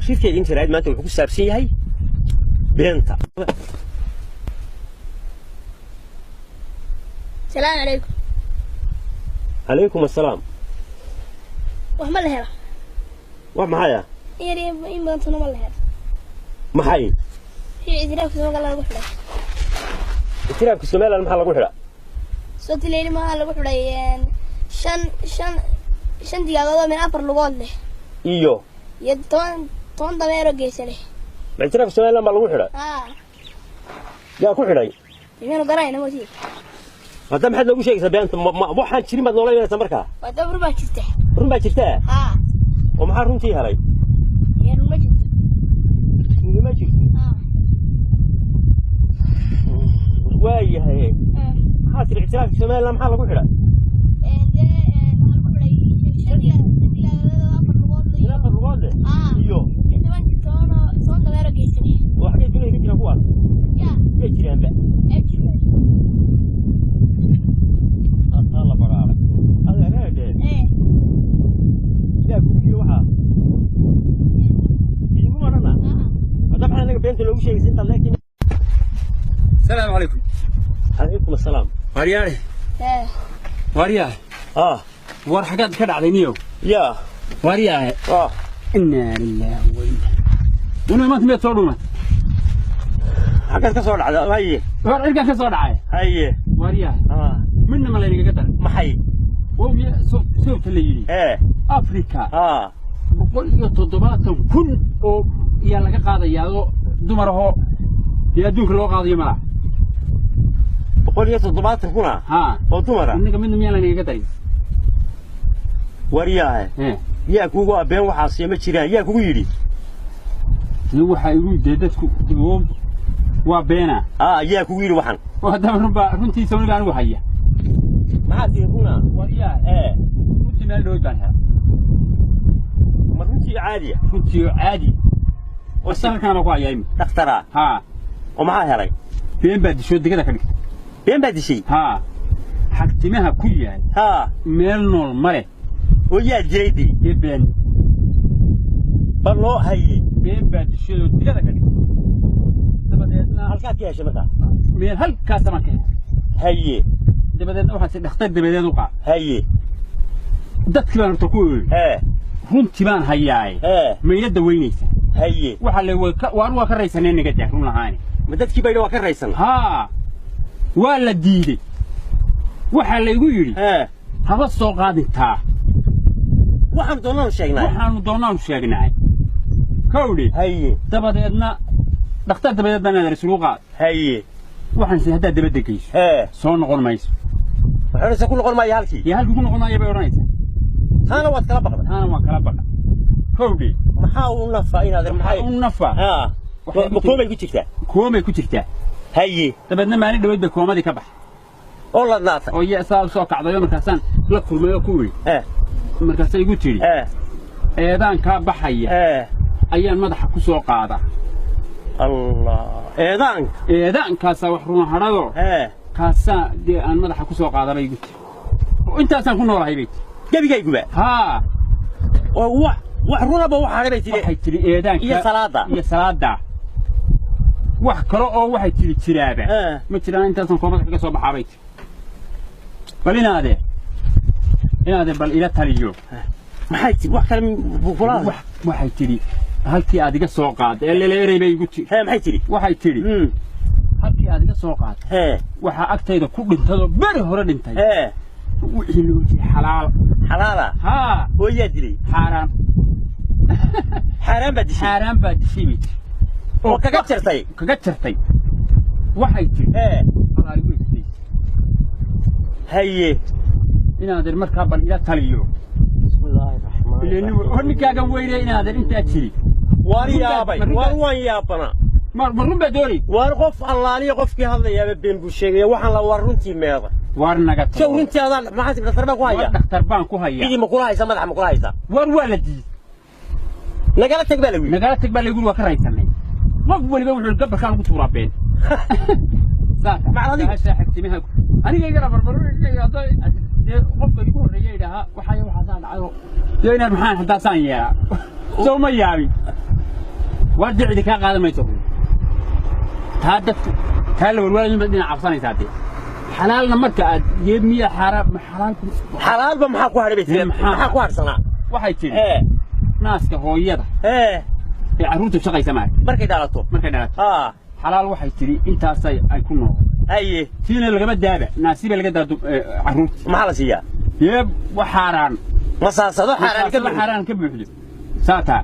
shirkeed inta raad maanta wuxuu ku saabsan yahay beenta. السلام عليكم. عليكم السلام. وما لها ومحايا يا إما أنت ما لها محاي هي إدراك سوى الله وحده إدراك سوى الله المحل وحده صوت الليل ما له وحده شن دقيقة من أفر لغون له إيوه يد طون دميرو جيس له ما إدراك سوى الله المحل وحده يا كحده يمينو قراينا موتي هذا ما حد لو شيء سبيان ما حد شري ما نولا يا سمركا وده بربع شفته ربع شفته وما حرمتي هاي يا ربع شفته ما شفته واي هاي خاطر اعتراف سوى الله المحل وحده السلام عليكم. عليكم السلام. وارياني. واريا. war xagaad ka dhacday niyow yaa wariyahay inna lillahi wa inna ma timid soo dhuma xagaad ka soo dhacday haye war irka ka soo dhacay haye wariyahay minna ma leeyahay gadar maxay oo soo taliyay Afrika 170,000 oo yaa laga qaadayaa dumaraho yaa adduunka loo qaadayo malaha 170,000 oo dumara innaga minna ma leeyahay gadar wariyahay yaa kugu abeen waxaas ma jiraan yaa kugu yiri waxa igu deedadku waa beena yaa kugu yiri waxan hadaba runtiisa wali anigu haya maxaa tiiruna wariyahay runtii meel dhow baan helay ma runtii caadi wasalkan ku hayay dhaktara oo maxaa helay been baad disho digada ka dhigtay been baad dishay xagtimaha ku yahay meel nool mare ويا جيدي يبين بالله هي بين بعد الشيء دقيقة كذي تبدأنا هالكات يا شباب من هالكات ما كان هي تبدأنا واحد نختار تبدأنا وقع هي دت كمان تقول هم تبان هياي ما يد وينيس هي وحلا وأروى كريسان نقدر هم لهاني ما دت كي بيدوا كريسان ولا ديدي وحلا يقولي هذا السوق هذا تا waxaan doonaan sheegnay kawdi haye dabadeedna dhakhtar dabadeedna rasuul qaad haye waxaan si hadaa dabada geeyso soo noqon mayso waxaan ku noqon maayo halkii yaa halkii ku noqon maayo bay oranaysaa taana waad kala baqda kawdi maxaa uu nafa inaad maxay uu nafa koomay ku jirtaa haye dabadeedna maalin dhaweyd bay koomadii ka baxay oo la naata oo yaa soo kacday markaasaan la kulmayo ku weey markaas ay igu tiri eedaan ka baxaya ayaan madaxa ku soo qaada Allah eedaan kaasa wax runa harado kaasa aan madaxa ku soo qaada bay igu tiri oo intaasaan ku noolahay bay gabigayguba oo wax runa ba waxa ay tiri waxay tiri eedaan iyo salaada wax kale oo waxay tiri jiraaba ma jiraan intaasaan koomada kaga soo baxaabay balinaade inaad bal ila taliyo maxay tii wax kale buuqulaa waxay tiri halkii aad iga soo qaad leeyahay bay igu tiri maxay tiri waxay tiri halkii aad iga soo qaad waxa agtayda ku dhintado bari hore dhintay wixii loo jeey xalaala oo yaa dilay xaraam baa dishay oo kaga jartay waxay tiri haye inaad markaa bal ila taliyo bismillaahi raxmaani raxiim hornikaaga weynay inaad inta jiri waan yaabana marun baa doori waan qof allaaliyo qofkii hadlayaa been buu sheegay waxaan la war runtii meeda war naga tago runtii aad maxaa dhakhtar baan ku haya idii ma kula haysa madax ma kula haysa war waa diid nagala tag baa lagu waa ka raysanay qof waliba wuxuu gabarkaan ugu tuuraa been macallin xigtimaha aniga yara barbaro qofka igu horeeyay waxay waxaan dhacayo deena maxaan hadaa saan yaa soo ma yaabin wardi cidi ka qaadamayso taadad kala walwaalin badina cabsanaysaa dee xalaalna marka aad yeemiya xalaalba maxaa ku harbaysaa maxaa ku harsanaa waxay tiri naaska hooyada ee caruurtu shaqaysa markay dhalato xalaal waxay tiri intaasay ay ku nool haye tiina lagama daaba naasiba laga daado caruurta maxaa la siiyaa yeeb waxaaraan masaasado xaaraan ka buuxdo saata